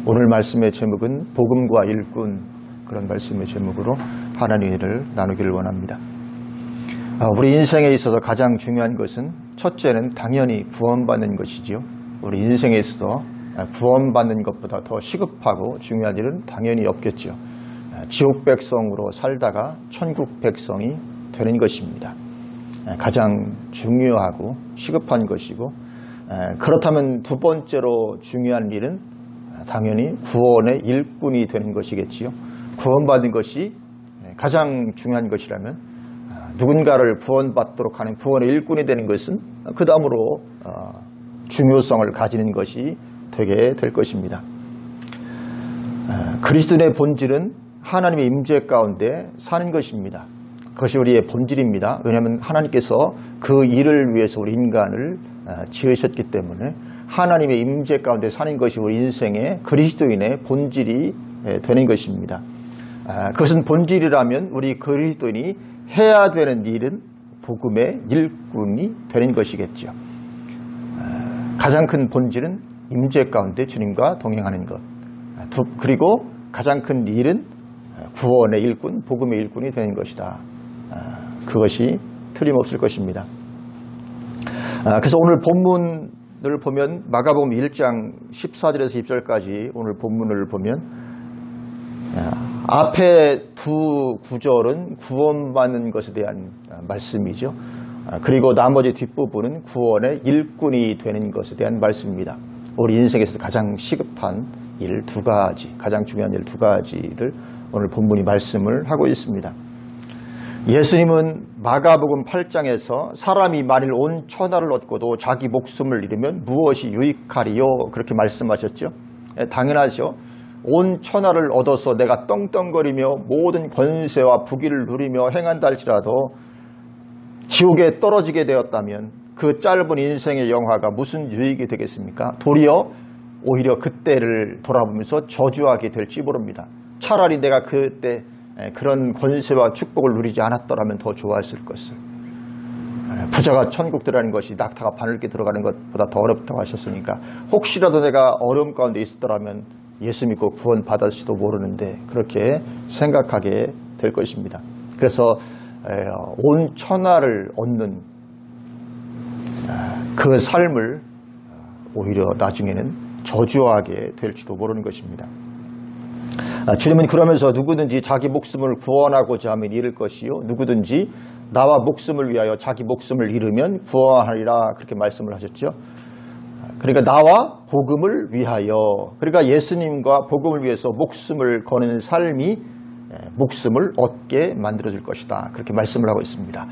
오늘 말씀의 제목은 복음과 일꾼, 그런 말씀의 제목으로 하나님의 일을 나누기를 원합니다. 우리 인생에 있어서 가장 중요한 것은 첫째는 당연히 구원받는 것이지요. 우리 인생에 있어서 구원받는 것보다 더 시급하고 중요한 일은 당연히 없겠죠. 지옥 백성으로 살다가 천국 백성이 되는 것입니다. 가장 중요하고 시급한 것이고, 그렇다면 두 번째로 중요한 일은 당연히 구원의 일꾼이 되는 것이겠지요. 구원받는 것이 가장 중요한 것이라면 누군가를 구원받도록 하는 구원의 일꾼이 되는 것은 그 다음으로 중요성을 가지는 것이 되게 될 것입니다. 그리스도인의 본질은 하나님의 임재 가운데 사는 것입니다. 그것이 우리의 본질입니다. 왜냐하면 하나님께서 그 일을 위해서 우리 인간을 지으셨기 때문에 하나님의 임재 가운데 사는 것이 우리 인생의 그리스도인의 본질이 되는 것입니다. 그것은 본질이라면 우리 그리스도인이 해야 되는 일은 복음의 일꾼이 되는 것이겠죠. 가장 큰 본질은 임재 가운데 주님과 동행하는 것. 그리고 가장 큰 일은 구원의 일꾼, 복음의 일꾼이 되는 것이다. 그것이 틀림없을 것입니다. 그래서 오늘 본문을 보면 마가복음 1장 14절에서 20절까지 오늘 본문을 보면 앞에 두 구절은 구원받는 것에 대한 말씀이죠. 그리고 나머지 뒷부분은 구원의 일꾼이 되는 것에 대한 말씀입니다. 우리 인생에서 가장 시급한 일 두 가지, 가장 중요한 일 두 가지를 오늘 본문이 말씀을 하고 있습니다. 예수님은 마가복음 8장에서 사람이 만일 온 천하를 얻고도 자기 목숨을 잃으면 무엇이 유익하리요? 그렇게 말씀하셨죠. 당연하죠. 온 천하를 얻어서 내가 떵떵거리며 모든 권세와 부귀를 누리며 행한다 할지라도 지옥에 떨어지게 되었다면 그 짧은 인생의 영화가 무슨 유익이 되겠습니까? 도리어 오히려 그때를 돌아보면서 저주하게 될지 모릅니다. 차라리 내가 그때 그런 권세와 축복을 누리지 않았더라면 더 좋았을 것을. 부자가 천국 들어가는 것이 낙타가 바늘게 들어가는 것보다 더 어렵다고 하셨으니까 혹시라도 내가 어려움 가운데 있었더라면 예수 믿고 구원 받았을지도 모르는데 그렇게 생각하게 될 것입니다. 그래서 온 천하를 얻는 그 삶을 오히려 나중에는 저주하게 될지도 모르는 것입니다. 주님은 그러면서 누구든지 자기 목숨을 구원하고자 하면 잃을 것이요 누구든지 나와 목숨을 위하여 자기 목숨을 잃으면 구원하리라 그렇게 말씀을 하셨죠. 그러니까 나와 복음을 위하여, 그러니까 예수님과 복음을 위해서 목숨을 거는 삶이 목숨을 얻게 만들어줄 것이다 그렇게 말씀을 하고 있습니다.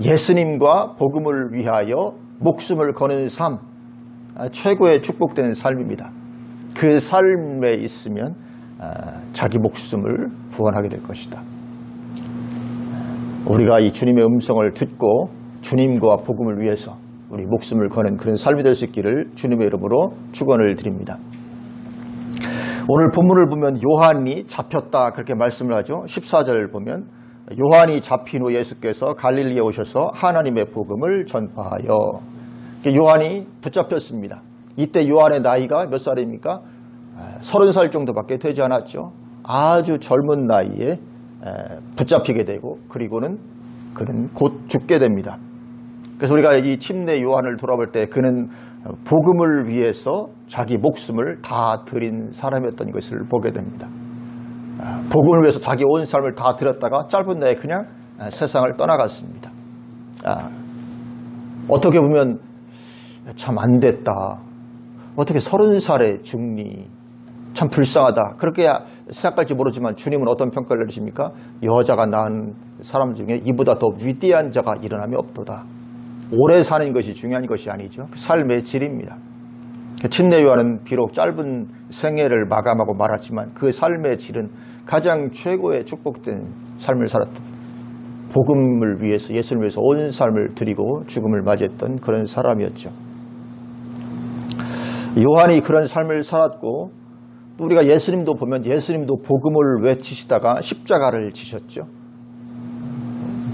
예수님과 복음을 위하여 목숨을 거는 삶, 최고의 축복되는 삶입니다. 그 삶에 있으면 자기 목숨을 구원하게 될 것이다. 우리가 이 주님의 음성을 듣고 주님과 복음을 위해서 우리 목숨을 거는 그런 삶이 될 수 있기를 주님의 이름으로 축원을 드립니다. 오늘 본문을 보면 요한이 잡혔다 그렇게 말씀을 하죠. 14절 보면 요한이 잡힌 후 예수께서 갈릴리에 오셔서 하나님의 복음을 전파하여, 요한이 붙잡혔습니다. 이때 요한의 나이가 몇 살입니까? 30살 정도밖에 되지 않았죠. 아주 젊은 나이에 붙잡히게 되고 그리고는 그는 곧 죽게 됩니다. 그래서 우리가 이 침례 요한을 돌아볼 때 그는 복음을 위해서 자기 목숨을 다 드린 사람이었던 것을 보게 됩니다. 복음을 위해서 자기 온 삶을 다 드렸다가 짧은 나이에 그냥 세상을 떠나갔습니다. 어떻게 보면 참 안 됐다. 어떻게 30살에 죽니? 참 불쌍하다. 그렇게 생각할지 모르지만 주님은 어떤 평가를 내리십니까? 여자가 낳은 사람 중에 이보다 더 위대한 자가 일어남이 없도다. 오래 사는 것이 중요한 것이 아니죠. 삶의 질입니다. 침례 요한은 비록 짧은 생애를 마감하고 말았지만 그 삶의 질은 가장 최고의 축복된 삶을 살았던, 복음을 위해서, 예수를 위해서 온 삶을 드리고 죽음을 맞이했던 그런 사람이었죠. 요한이 그런 삶을 살았고, 또 우리가 예수님도 보면 예수님도 복음을 외치시다가 십자가를 지셨죠.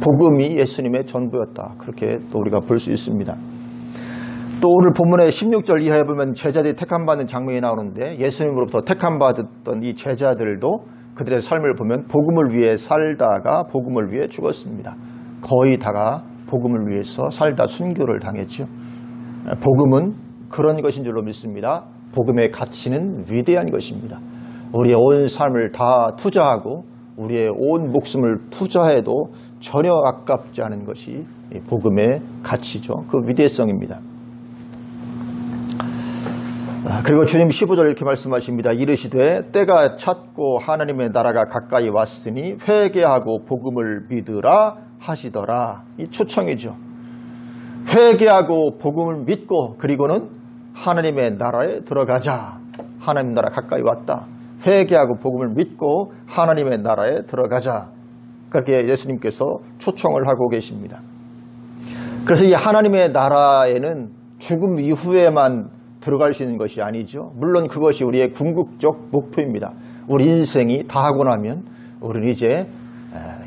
복음이 예수님의 전부였다. 그렇게 또 우리가 볼 수 있습니다. 또 오늘 본문의 16절 이하에 보면 제자들이 택함받는 장면이 나오는데 예수님으로부터 택함받았던 이 제자들도 그들의 삶을 보면 복음을 위해 살다가 복음을 위해 죽었습니다. 거의 다가 복음을 위해서 살다 순교를 당했죠. 복음은 그런 것인 줄로 믿습니다. 복음의 가치는 위대한 것입니다. 우리의 온 삶을 다 투자하고 우리의 온 목숨을 투자해도 전혀 아깝지 않은 것이 복음의 가치죠. 그 위대성입니다. 그리고 주님 15절 이렇게 말씀하십니다. 이르시되 때가 찼고 하나님의 나라가 가까이 왔으니 회개하고 복음을 믿으라 하시더라. 이 초청이죠. 회개하고 복음을 믿고 그리고는 하나님의 나라에 들어가자. 하나님 나라 가까이 왔다. 회개하고 복음을 믿고 하나님의 나라에 들어가자. 그렇게 예수님께서 초청을 하고 계십니다. 그래서 이 하나님의 나라에는 죽음 이후에만 들어갈 수 있는 것이 아니죠. 물론 그것이 우리의 궁극적 목표입니다. 우리 인생이 다 하고 나면 우리는 이제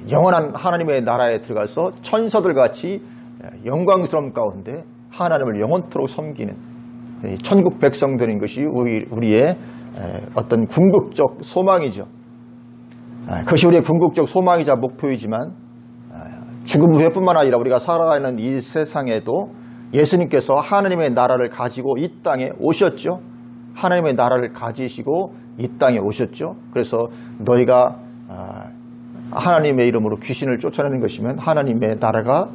영원한 하나님의 나라에 들어가서 천사들 같이 영광스러움 가운데 하나님을 영원토록 섬기는 천국 백성들인 것이 우리의 어떤 궁극적 소망이죠. 그것이 우리의 궁극적 소망이자 목표이지만 죽음 후에뿐만 아니라 우리가 살아가는 이 세상에도 예수님께서 하나님의 나라를 가지고 이 땅에 오셨죠. 하나님의 나라를 가지시고 이 땅에 오셨죠. 그래서 너희가 하나님의 이름으로 귀신을 쫓아내는 것이면 하나님의 나라가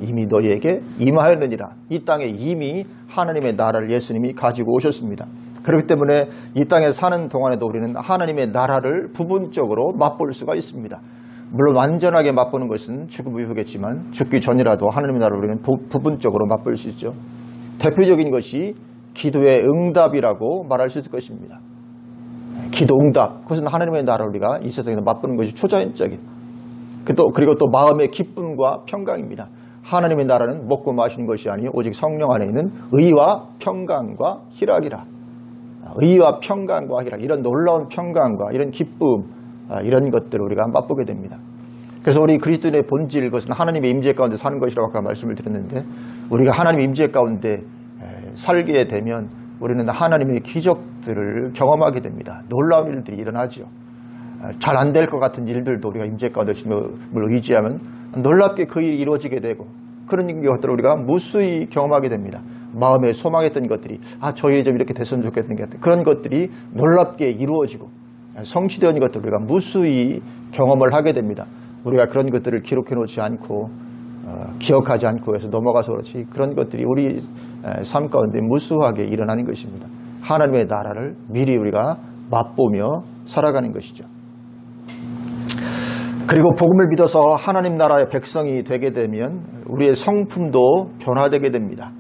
이미 너희에게 임하였느니라. 이 땅에 이미 하나님의 나라를 예수님이 가지고 오셨습니다. 그렇기 때문에 이 땅에 사는 동안에도 우리는 하나님의 나라를 부분적으로 맛볼 수가 있습니다. 물론 완전하게 맛보는 것은 죽음 이후겠지만 죽기 전이라도 하나님의 나라를 우리는 부분적으로 맛볼 수 있죠. 대표적인 것이 기도의 응답이라고 말할 수 있을 것입니다. 기도 응답, 그것은 하나님의 나라를 우리가 이 세상에서 맛보는 것이 초자연적인 그리고 또 마음의 기쁨과 평강입니다. 하나님의 나라는 먹고 마시는 것이 아니요 오직 성령 안에 있는 의와 평강과 희락이라. 의와 평강과 희락, 이런 놀라운 평강과 이런 기쁨, 이런 것들을 우리가 맛보게 됩니다. 그래서 우리 그리스도인의 본질, 그것은 하나님의 임재 가운데 사는 것이라고 아까 말씀을 드렸는데 우리가 하나님의 임재 가운데 살게 되면 우리는 하나님의 기적들을 경험하게 됩니다. 놀라운 일들이 일어나죠. 잘 안 될 것 같은 일들도 우리가 임재 가운데 주님을 의지하면 놀랍게 그 일이 이루어지게 되고 그런 것들을 우리가 무수히 경험하게 됩니다. 마음에 소망했던 것들이 저 일이 좀 이렇게 됐으면 좋겠는 것 같아요. 그런 것들이 놀랍게 이루어지고 성취되는 것들을 우리가 무수히 경험을 하게 됩니다. 우리가 그런 것들을 기록해 놓지 않고 기억하지 않고 해서 넘어가서 그렇지 그런 것들이 우리 삶 가운데 무수하게 일어나는 것입니다. 하나님의 나라를 미리 우리가 맛보며 살아가는 것이죠. 그리고 복음을 믿어서 하나님 나라의 백성이 되게 되면 우리의 성품도 변화되게 됩니다.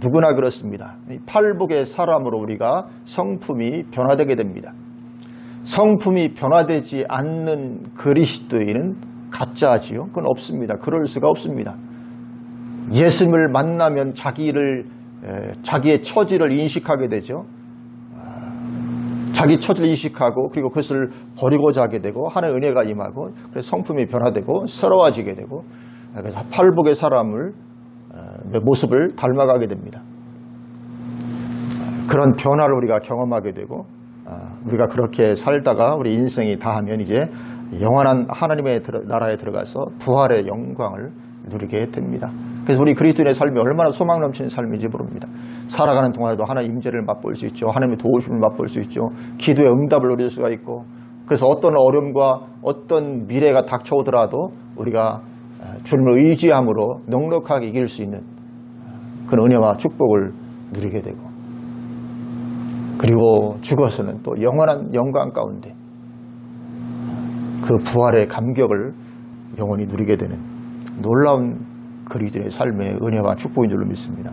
누구나 그렇습니다. 팔복의 사람으로 우리가 성품이 변화되게 됩니다. 성품이 변화되지 않는 그리스도인은 가짜지요. 그건 없습니다. 그럴 수가 없습니다. 예수님을 만나면 자기의 처지를 인식하게 되죠. 자기 처지를 인식하고 그리고 그것을 버리고자 하게 되고 하나님의 은혜가 임하고 그래서 성품이 변화되고 새로워지게 되고 그래서 팔복의 사람을 모습을 닮아가게 됩니다. 그런 변화를 우리가 경험하게 되고 우리가 그렇게 살다가 우리 인생이 다하면 이제 영원한 하나님의 나라에 들어가서 부활의 영광을 누리게 됩니다. 그래서 우리 그리스도인의 삶이 얼마나 소망 넘치는 삶인지 모릅니다. 살아가는 동안에도 하나님의 임재를 맛볼 수 있죠. 하나님의 도우심을 맛볼 수 있죠. 기도의 응답을 누릴 수가 있고 그래서 어떤 어려움과 어떤 미래가 닥쳐오더라도 우리가 주님을 의지함으로 넉넉하게 이길 수 있는 그런 은혜와 축복을 누리게 되고 그리고 죽어서는 또 영원한 영광 가운데 그 부활의 감격을 영원히 누리게 되는 놀라운 그리스도의 삶의 은혜와 축복인 줄로 믿습니다.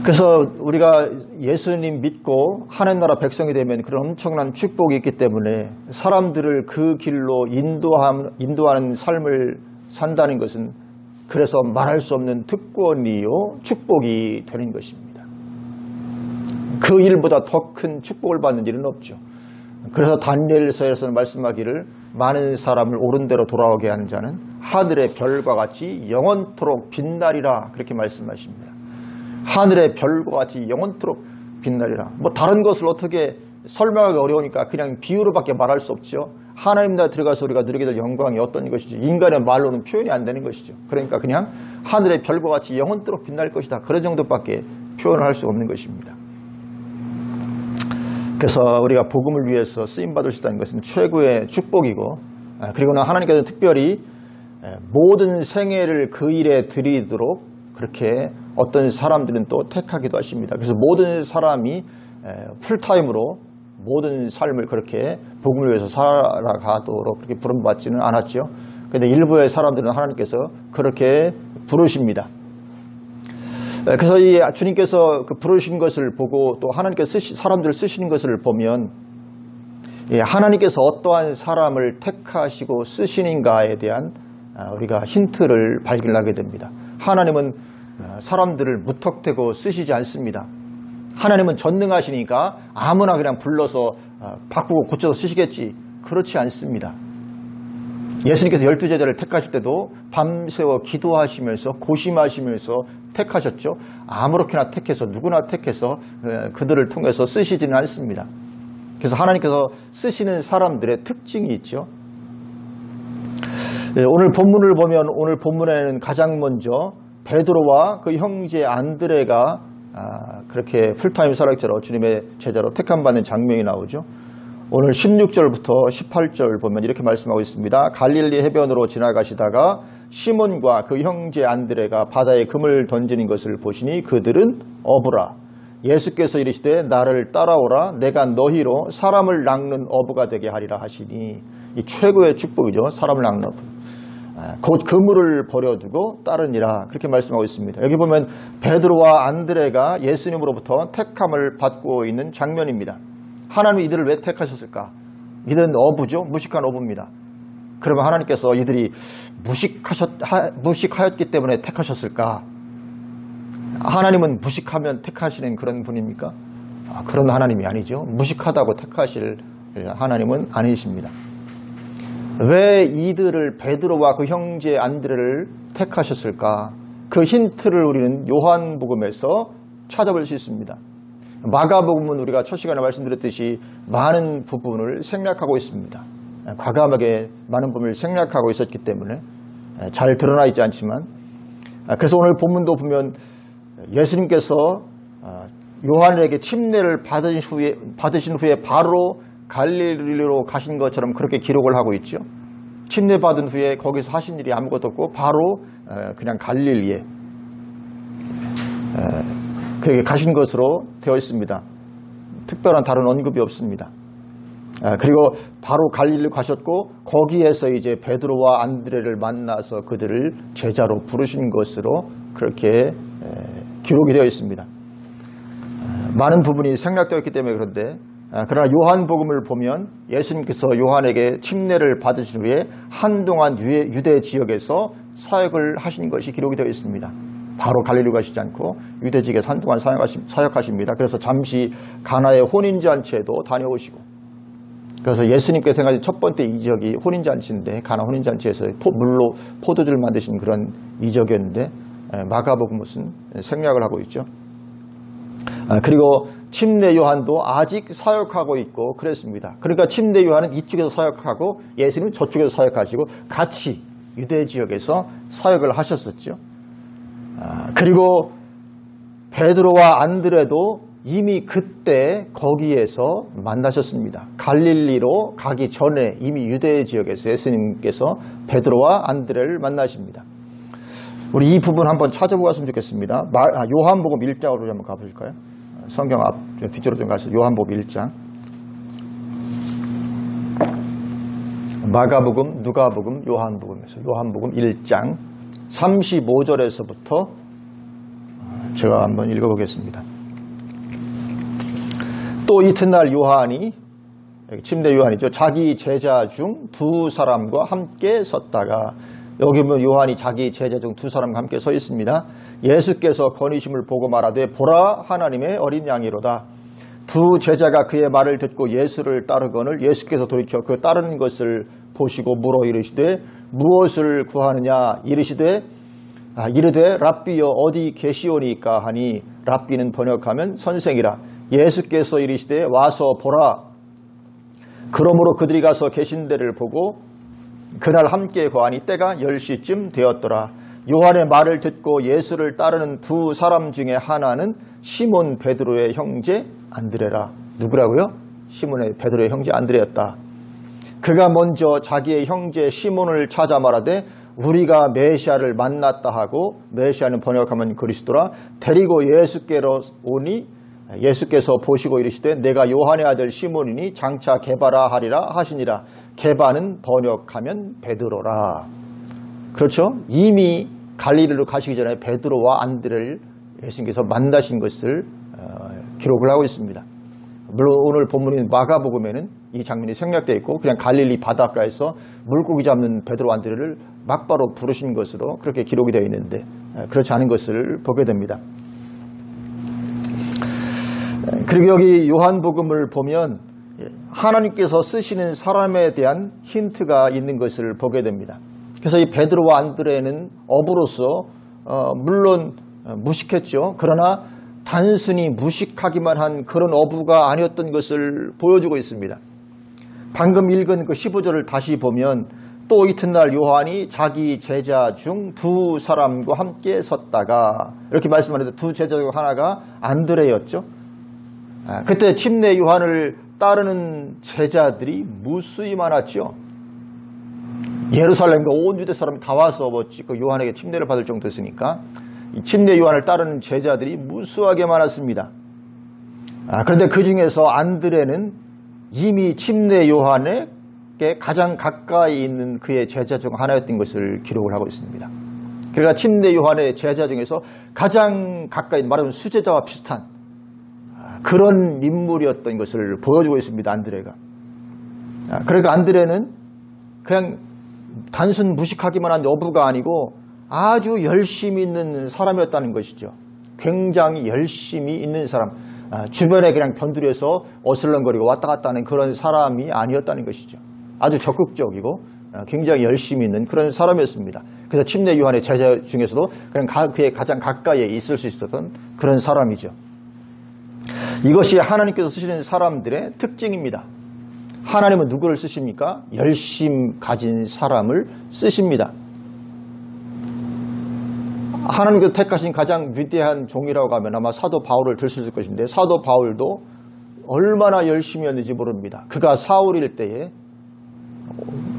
그래서 우리가 예수님 믿고 하나님 나라 백성이 되면 그런 엄청난 축복이 있기 때문에 사람들을 그 길로 인도하는 삶을 산다는 것은 그래서 말할 수 없는 특권이요 축복이 되는 것입니다. 그 일보다 더 큰 축복을 받는 일은 없죠. 그래서 다니엘서에서는 말씀하기를 많은 사람을 옳은 대로 돌아오게 하는 자는 하늘의 별과 같이 영원토록 빛나리라 그렇게 말씀하십니다. 하늘의 별과 같이 영원토록 빛나리라. 뭐 다른 것을 어떻게 설명하기 어려우니까 그냥 비유로밖에 말할 수 없죠. 하나님 나라에 들어가서 우리가 누리게 될 영광이 어떤 것이죠. 인간의 말로는 표현이 안 되는 것이죠. 그러니까 그냥 하늘의 별과 같이 영원토록 빛날 것이다. 그런 정도밖에 표현을 할 수 없는 것입니다. 그래서 우리가 복음을 위해서 쓰임받을 수 있다는 것은 최고의 축복이고, 그리고는 하나님께서 특별히 모든 생애를 그 일에 드리도록 그렇게 어떤 사람들은 또 택하기도 하십니다. 그래서 모든 사람이 풀타임으로 모든 삶을 그렇게 복음을 위해서 살아가도록 그렇게 부름받지는 않았죠. 그런데 일부의 사람들은 하나님께서 그렇게 부르십니다. 그래서 이 주님께서 그 부르신 것을 보고 또 하나님께서 사람들을 쓰시는 것을 보면 하나님께서 어떠한 사람을 택하시고 쓰시는가에 대한 우리가 힌트를 발견하게 됩니다. 하나님은 사람들을 무턱대고 쓰시지 않습니다. 하나님은 전능하시니까 아무나 그냥 불러서 바꾸고 고쳐서 쓰시겠지. 그렇지 않습니다. 예수님께서 12제자를 택하실 때도 밤새워 기도하시면서 고심하시면서 택하셨죠. 아무렇게나 택해서 누구나 택해서 그들을 통해서 쓰시지는 않습니다. 그래서 하나님께서 쓰시는 사람들의 특징이 있죠. 오늘 본문을 보면 오늘 본문에는 가장 먼저 베드로와 그 형제 안드레가 그렇게 풀타임 사역자로 주님의 제자로 택함받는 장면이 나오죠. 오늘 16절부터 18절 보면 이렇게 말씀하고 있습니다. 갈릴리 해변으로 지나가시다가 시몬과 그 형제 안드레가 바다에 금을 던지는 것을 보시니 그들은 어부라. 예수께서 이르시되 나를 따라오라. 내가 너희로 사람을 낚는 어부가 되게 하리라 하시니, 이 최고의 축복이죠. 사람을 낚는 어부. 곧 그물을 버려두고 따르니라 그렇게 말씀하고 있습니다. 여기 보면 베드로와 안드레가 예수님으로부터 택함을 받고 있는 장면입니다. 하나님이 이들을 왜 택하셨을까? 이들은 어부죠. 무식한 어부입니다. 그러면 하나님께서 이들이 무식하였기 때문에 택하셨을까? 하나님은 무식하면 택하시는 그런 분입니까? 그런 하나님이 아니죠. 무식하다고 택하실 하나님은 아니십니다. 왜 이들을 베드로와 그 형제 안드레를 택하셨을까? 그 힌트를 우리는 요한복음에서 찾아볼 수 있습니다. 마가복음은 우리가 첫 시간에 말씀드렸듯이 많은 부분을 생략하고 있습니다. 과감하게 많은 부분을 생략하고 있었기 때문에 잘 드러나 있지 않지만, 그래서 오늘 본문도 보면 예수님께서 요한에게 침례를 받으신 후에 바로 갈릴리로 가신 것처럼 그렇게 기록을 하고 있죠. 침례 받은 후에 거기서 하신 일이 아무것도 없고 바로 그냥 갈릴리에 그에게 가신 것으로 되어 있습니다. 특별한 다른 언급이 없습니다. 그리고 바로 갈릴리로 가셨고 거기에서 이제 베드로와 안드레를 만나서 그들을 제자로 부르신 것으로 그렇게 기록이 되어 있습니다. 많은 부분이 생략되어 있기 때문에 그런데, 그러나 요한복음을 보면 예수님께서 요한에게 침례를 받으신 후에 한동안 유대 지역에서 사역을 하신 것이 기록이 되어 있습니다. 바로 갈릴리로 가시지 않고 유대 지역에서 한동안 사역하십니다. 그래서 잠시 가나의 혼인잔치에도 다녀오시고, 그래서 예수님께서 생각하신 첫 번째 이적이 혼인잔치인데, 가나 혼인잔치에서 물로 포도주를 만드신 그런 이적이었는데 마가복음은 생략을 하고 있죠. 그리고 침례 요한도 아직 사역하고 있고 그랬습니다. 그러니까 침례 요한은 이쪽에서 사역하고 예수님은 저쪽에서 사역하시고 같이 유대 지역에서 사역을 하셨었죠. 그리고 베드로와 안드레도 이미 그때 거기에서 만나셨습니다. 갈릴리로 가기 전에 이미 유대 지역에서 예수님께서 베드로와 안드레를 만나십니다. 우리 이 부분 한번 찾아보고 갔으면 좋겠습니다. 요한복음 1장으로 한번 가보실까요? 성경 뒤쪽으로 좀 가서 요한복음 1장. 마가복음, 누가복음, 요한복음에서 요한복음 1장 35절에서부터 제가 한번 읽어보겠습니다. 또 이튿날 요한이, 침례 요한이죠, 자기 제자 중 두 사람과 함께 섰다가, 여기 보면 요한이 자기 제자 중 두 사람과 함께 서 있습니다. 예수께서 거니심을 보고 말하되 보라 하나님의 어린 양이로다. 두 제자가 그의 말을 듣고 예수를 따르거늘 예수께서 돌이켜 그 따르는 것을 보시고 물어 이르시되 무엇을 구하느냐 이르시되 이르되 랍비여 어디 계시오니까 하니 랍비는 번역하면 선생이라. 예수께서 이르시되 와서 보라. 그러므로 그들이 가서 계신 데를 보고 그날 함께 거하니 때가 10시쯤 되었더라. 요한의 말을 듣고 예수를 따르는 두 사람 중에 하나는 시몬 베드로의 형제 안드레라. 누구라고요? 시몬의 베드로의 형제 안드레였다. 그가 먼저 자기의 형제 시몬을 찾아 말하되 우리가 메시아를 만났다 하고, 메시아는 번역하면 그리스도라, 데리고 예수께로 오니 예수께서 보시고 이르시되 내가 요한의 아들 시몬이니 장차 게바라 하리라 하시니라. 게바는 번역하면 베드로라. 그렇죠? 이미 갈릴리로 가시기 전에 베드로와 안드레를 예수님께서 만나신 것을 기록을 하고 있습니다. 물론 오늘 본문인 마가복음에는 이 장면이 생략되어 있고 그냥 갈릴리 바닷가에서 물고기 잡는 베드로와 안드레를 막바로 부르신 것으로 그렇게 기록이 되어 있는데 그렇지 않은 것을 보게 됩니다. 그리고 여기 요한복음을 보면 하나님께서 쓰시는 사람에 대한 힌트가 있는 것을 보게 됩니다. 그래서 이 베드로와 안드레는 어부로서 물론 무식했죠. 그러나 단순히 무식하기만 한 그런 어부가 아니었던 것을 보여주고 있습니다. 방금 읽은 그 15절을 다시 보면 또 이튿날 요한이 자기 제자 중 두 사람과 함께 섰다가 이렇게 말씀하는데 두 제자 중 하나가 안드레였죠. 그때 침례 요한을 따르는 제자들이 무수히 많았죠. 예루살렘과 온 유대 사람이 다 와서 그 요한에게 침례를 받을 정도였으니까 침례 요한을 따르는 제자들이 무수하게 많았습니다. 그런데 그 중에서 안드레는 이미 침례 요한에게 가장 가까이 있는 그의 제자 중 하나였던 것을 기록을 하고 있습니다. 그러니까 침례 요한의 제자 중에서 가장 가까이, 말하면 수제자와 비슷한 그런 인물이었던 것을 보여주고 있습니다. 안드레가. 그러니까 안드레는 그냥 단순 무식하기만 한 어부가 아니고 아주 열심히 있는 사람이었다는 것이죠. 굉장히 열심히 있는 사람, 주변에 그냥 변두리에서 어슬렁거리고 왔다 갔다 하는 그런 사람이 아니었다는 것이죠. 아주 적극적이고 굉장히 열심히 있는 그런 사람이었습니다. 그래서 침례 요한의 제자 중에서도 그냥 그의 가장 가까이에 있을 수 있었던 그런 사람이죠. 이것이 하나님께서 쓰시는 사람들의 특징입니다. 하나님은 누구를 쓰십니까? 열심 가진 사람을 쓰십니다. 하나님께서 택하신 가장 위대한 종이라고 하면 아마 사도 바울을 들 수 있을 것인데 사도 바울도 얼마나 열심히였는지 모릅니다. 그가 사울일 때에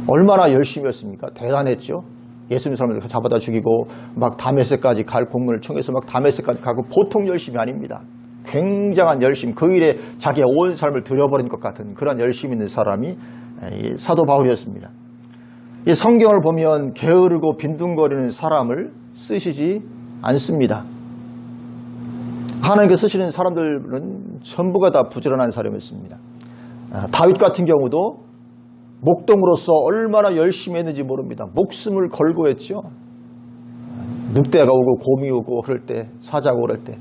얼마나 열심히였습니까? 대단했죠. 예수님 사람들 잡아다 죽이고 막 다메섹까지 갈 공문을 청해서 막 다메섹까지 가고 보통 열심이 아닙니다. 굉장한 열심, 그 일에 자기의 온 삶을 들여버린 것 같은 그런 열심 있는 사람이 사도 바울이었습니다. 이 성경을 보면 게으르고 빈둥거리는 사람을 쓰시지 않습니다. 하나님께 쓰시는 사람들은 전부가 다 부지런한 사람이었습니다. 다윗 같은 경우도 목동으로서 얼마나 열심히 했는지 모릅니다. 목숨을 걸고 했죠. 늑대가 오고 곰이 오고 그럴 때, 사자가 오를 때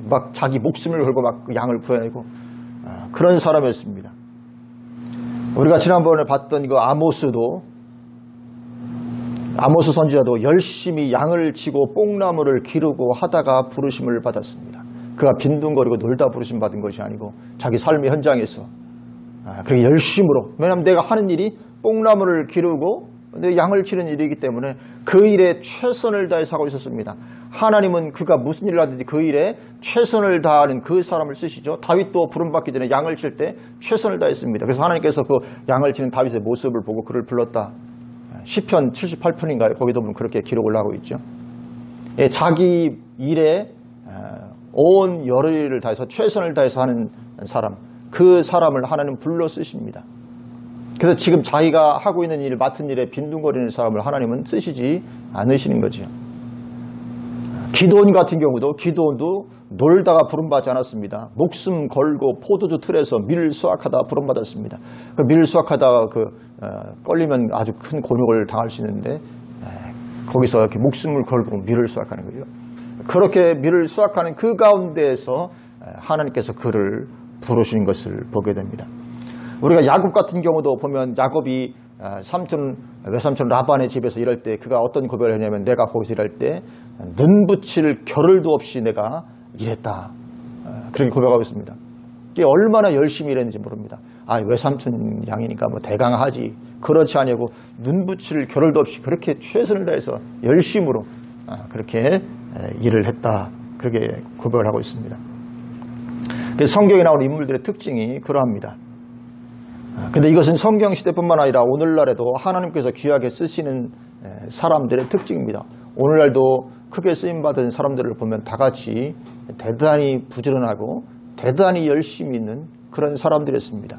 막 자기 목숨을 걸고 막 그 양을 구해내고 그런 사람이었습니다. 우리가 지난번에 봤던 그 아모스 선지자도 열심히 양을 치고 뽕나무를 기르고 하다가 부르심을 받았습니다. 그가 빈둥거리고 놀다 부르심 받은 것이 아니고 자기 삶의 현장에서 그렇게 열심으로, 왜냐하면 내가 하는 일이 뽕나무를 기르고 양을 치는 일이기 때문에 그 일에 최선을 다해서 하고 있었습니다. 하나님은 그가 무슨 일을 하든지 그 일에 최선을 다하는 그 사람을 쓰시죠. 다윗도 부름받기 전에 양을 칠 때 최선을 다했습니다. 그래서 하나님께서 그 양을 치는 다윗의 모습을 보고 그를 불렀다. 시편 78편인가요? 거기도 보면 그렇게 기록을 하고 있죠. 자기 일에 온 열의를 다해서 최선을 다해서 하는 사람, 그 사람을 하나님은 불러 쓰십니다. 그래서 지금 자기가 하고 있는 일, 맡은 일에 빈둥거리는 사람을 하나님은 쓰시지 않으시는 거죠. 기드온 같은 경우도 기드온도 놀다가 부름받지 않았습니다. 목숨 걸고 포도주 틀에서 밀 수확하다 부름받았습니다. 그 밀 수확하다가 걸리면 아주 큰 곤욕을 당할 수 있는데 거기서 이렇게 목숨을 걸고 밀을 수확하는 거죠. 그렇게 밀을 수확하는 그 가운데에서 하나님께서 그를 부르신 것을 보게 됩니다. 우리가 야곱 같은 경우도 보면 야곱이 외삼촌 라반의 집에서 일할 때 그가 어떤 고백을 했냐면 내가 거기서 일할 때 눈 붙일 겨를도 없이 내가 일했다. 그렇게 고백하고 있습니다. 이게 얼마나 열심히 일했는지 모릅니다. 외삼촌 양이니까 뭐 대강하지. 그렇지 않냐고 눈 붙일 겨를도 없이 그렇게 최선을 다해서 열심으로 그렇게 일을 했다. 그렇게 고백을 하고 있습니다. 성경에 나오는 인물들의 특징이 그러합니다. 근데 이것은 성경 시대뿐만 아니라 오늘날에도 하나님께서 귀하게 쓰시는 사람들의 특징입니다. 오늘날도 크게 쓰임받은 사람들을 보면 다 같이 대단히 부지런하고 대단히 열심히 있는 그런 사람들이었습니다.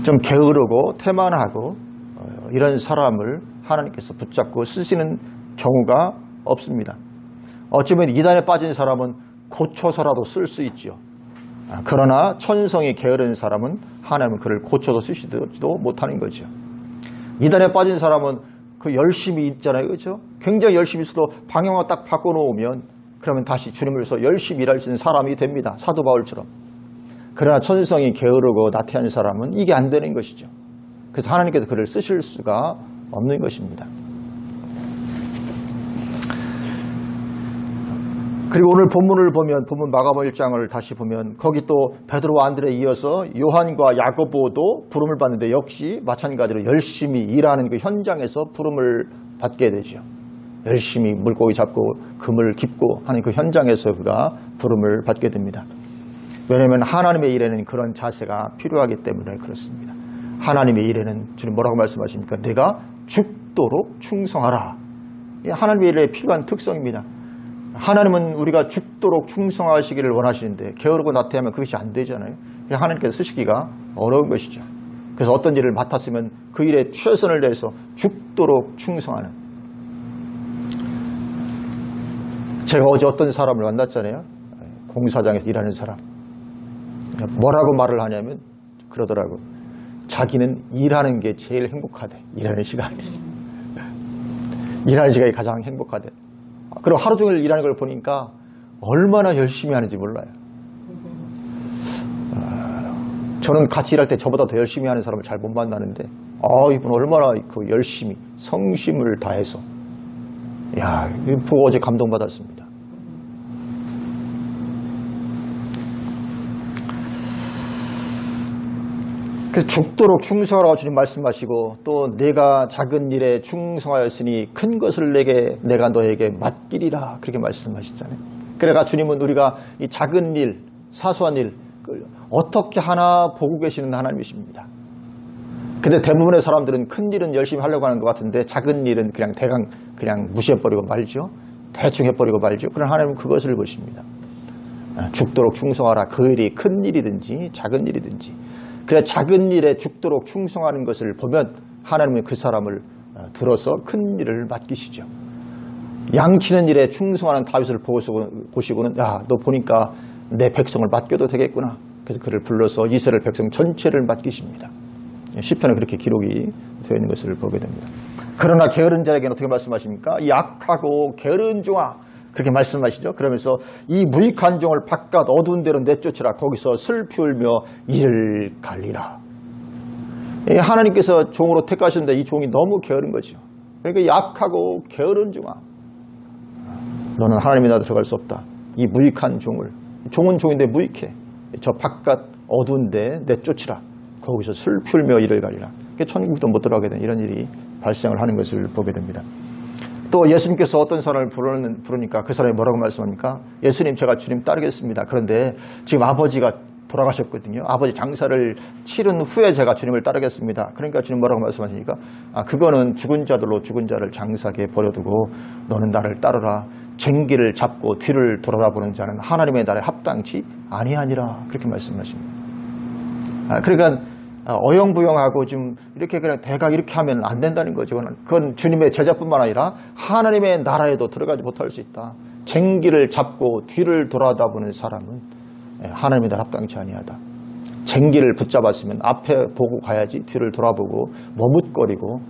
좀 게으르고 태만하고 이런 사람을 하나님께서 붙잡고 쓰시는 경우가 없습니다. 어쩌면 이단에 빠진 사람은 고쳐서라도 쓸 수 있죠. 그러나 천성이 게으른 사람은 하나님은 그를 고쳐서 쓰시지도 못하는 거죠. 이단에 빠진 사람은 그 열심히 있잖아요. 그렇죠? 굉장히 열심히 있어도 방향을 딱 바꿔놓으면 그러면 다시 주님을 위해서 열심히 일할 수 있는 사람이 됩니다. 사도 바울처럼. 그러나 천성이 게으르고 나태한 사람은 이게 안 되는 것이죠. 그래서 하나님께서 그를 쓰실 수가 없는 것입니다. 그리고 오늘 본문을 보면 본문 마가복음 1장을 다시 보면 거기 또 베드로와 안드레에 이어서 요한과 야고보도 부름을 받는데 역시 마찬가지로 열심히 일하는 그 현장에서 부름을 받게 되죠. 열심히 물고기 잡고 그물 깁고 하는 그 현장에서 그가 부름을 받게 됩니다. 왜냐하면 하나님의 일에는 그런 자세가 필요하기 때문에 그렇습니다. 하나님의 일에는 주님 뭐라고 말씀하십니까? 내가 죽도록 충성하라. 하나님의 일에 필요한 특성입니다. 하나님은 우리가 죽도록 충성하시기를 원하시는데 게으르고 나태하면 그것이 안 되잖아요. 하나님께서 쓰시기가 어려운 것이죠. 그래서 어떤 일을 맡았으면 그 일에 최선을 다해서 죽도록 충성하는. 제가 어제 어떤 사람을 만났잖아요. 공사장에서 일하는 사람. 뭐라고 말을 하냐면 그러더라고. 자기는 일하는 게 제일 행복하대. 일하는 시간이. 일하는 시간이 가장 행복하대. 그리고 하루 종일 일하는 걸 보니까 얼마나 열심히 하는지 몰라요. 저는 같이 일할 때 저보다 더 열심히 하는 사람을 잘 못 만나는데 이분 얼마나 그 열심히 성심을 다해서 보고 어제 감동받았습니다. 그래서 죽도록 충성하라고 주님 말씀하시고 또 내가 작은 일에 충성하였으니 큰 것을 내가 너에게 맡기리라 그렇게 말씀하셨잖아요. 그래가 주님은 우리가 이 작은 일, 사소한 일 어떻게 하나 보고 계시는 하나님이십니다. 근데 대부분의 사람들은 큰 일은 열심히 하려고 하는 것 같은데 작은 일은 그냥 무시해버리고 말죠. 대충 해버리고 말죠. 그러나 하나님은 그것을 보십니다. 죽도록 충성하라. 그 일이 큰 일이든지 작은 일이든지. 그래 작은 일에 죽도록 충성하는 것을 보면 하나님은 그 사람을 들어서 큰 일을 맡기시죠. 양치는 일에 충성하는 다윗을 보시고는 너 보니까 내 백성을 맡겨도 되겠구나. 그래서 그를 불러서 이스라엘 백성 전체를 맡기십니다. 시편에 그렇게 기록이 되어 있는 것을 보게 됩니다. 그러나 게으른 자에게는 어떻게 말씀하십니까? 약하고 게으른 종아 그렇게 말씀하시죠. 그러면서 이 무익한 종을 바깥 어두운 데로 내쫓으라. 거기서 슬피 울며 이를 갈리라. 하나님께서 종으로 택하셨는데 이 종이 너무 게으른 거죠. 그러니까 약하고 게으른 종아 너는 하나님의 나라에 들어갈 수 없다. 이 무익한 종은 종인데 무익해. 저 바깥 어두운 데 내쫓으라. 거기서 슬피 울며 이를 갈리라. 천국도 못 들어가게 된 이런 일이 발생을 하는 것을 보게 됩니다. 또 예수님께서 어떤 사람을 부르니까 그 사람이 뭐라고 말씀합니까? 예수님 제가 주님 따르겠습니다. 그런데 지금 아버지가 돌아가셨거든요. 아버지 장사를 치른 후에 제가 주님을 따르겠습니다. 그러니까 주님 뭐라고 말씀하시니까 그거는 죽은 자들로 죽은 자를 장사하게 버려두고 너는 나를 따르라. 쟁기를 잡고 뒤를 돌아다보는 자는 하나님의 나라에 합당치 아니하니라. 그렇게 말씀하십니다. 그러니까 어영부영하고 좀 이렇게 그냥 대강 이렇게 하면 안 된다는 거죠. 그건 주님의 제자뿐만 아니라 하나님의 나라에도 들어가지 못할 수 있다. 쟁기를 잡고 뒤를 돌아다보는 사람은 하나님의 나라 합당치 아니하다. 쟁기를 붙잡았으면 앞에 보고 가야지 뒤를 돌아보고 머뭇거리고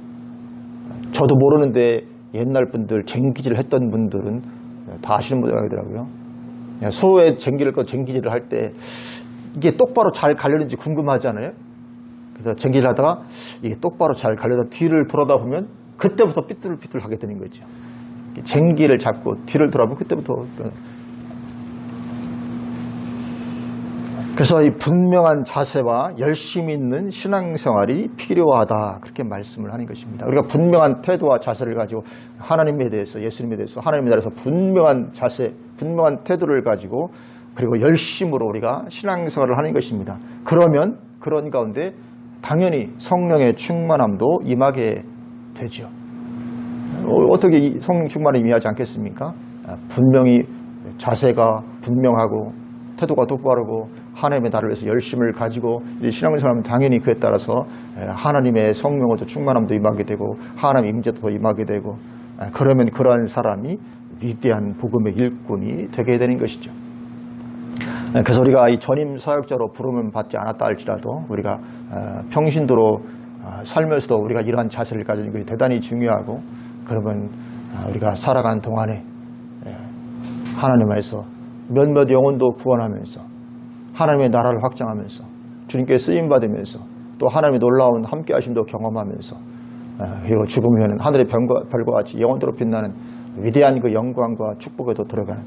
저도 모르는데 옛날 분들 쟁기질 했던 분들은 다 아시는 분들 하더라고요. 소의 쟁기질을 할 때 이게 똑바로 잘 갈렸는지 궁금하잖아요. 그래서 쟁기를 하다가 이게 똑바로 잘 갈려다 뒤를 돌아다 보면 그때부터 삐뚤삐뚤 하게 되는 거죠. 쟁기를 잡고 뒤를 돌아보면 그때부터. 그래서 이 분명한 자세와 열심히 있는 신앙생활이 필요하다, 그렇게 말씀을 하는 것입니다. 우리가 분명한 태도와 자세를 가지고 하나님에 대해서, 예수님에 대해서, 하나님에 대해서 분명한 자세, 분명한 태도를 가지고 그리고 열심으로 우리가 신앙생활을 하는 것입니다. 그러면 그런 가운데 당연히 성령의 충만함도 임하게 되죠. 어떻게 성령 충만이 임하지 않겠습니까? 분명히 자세가 분명하고 태도가 똑바르고 하나님의 나라를 위해서 열심을 가지고 신앙생활하면 당연히 그에 따라서 하나님의 성령도 충만함도 임하게 되고 하나님의 임재도 임하게 되고, 그러면 그러한 사람이 위대한 복음의 일꾼이 되게 되는 것이죠. 그래서 우리가 이 전임 사역자로 부름을 받지 않았다 할지라도 우리가 평신도로 살면서도 우리가 이러한 자세를 가지는 것이 대단히 중요하고, 그러면 우리가 살아가는 동안에 하나님 안에서 몇몇 영혼도 구원하면서 하나님의 나라를 확장하면서 주님께 쓰임받으면서 또 하나님의 놀라운 함께 하심도 경험하면서, 그리고 죽으면 하늘의 별과 같이 영원토록 빛나는 위대한 그 영광과 축복에도 들어가는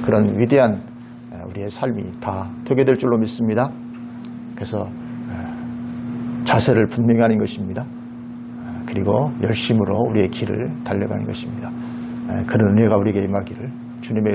그런 위대한 우리의 삶이 다 되게 될 줄로 믿습니다. 그래서 자세를 분명히 하는 것입니다. 그리고 열심으로 우리의 길을 달려가는 것입니다. 그런 은혜가 우리에게 임하기를 주님의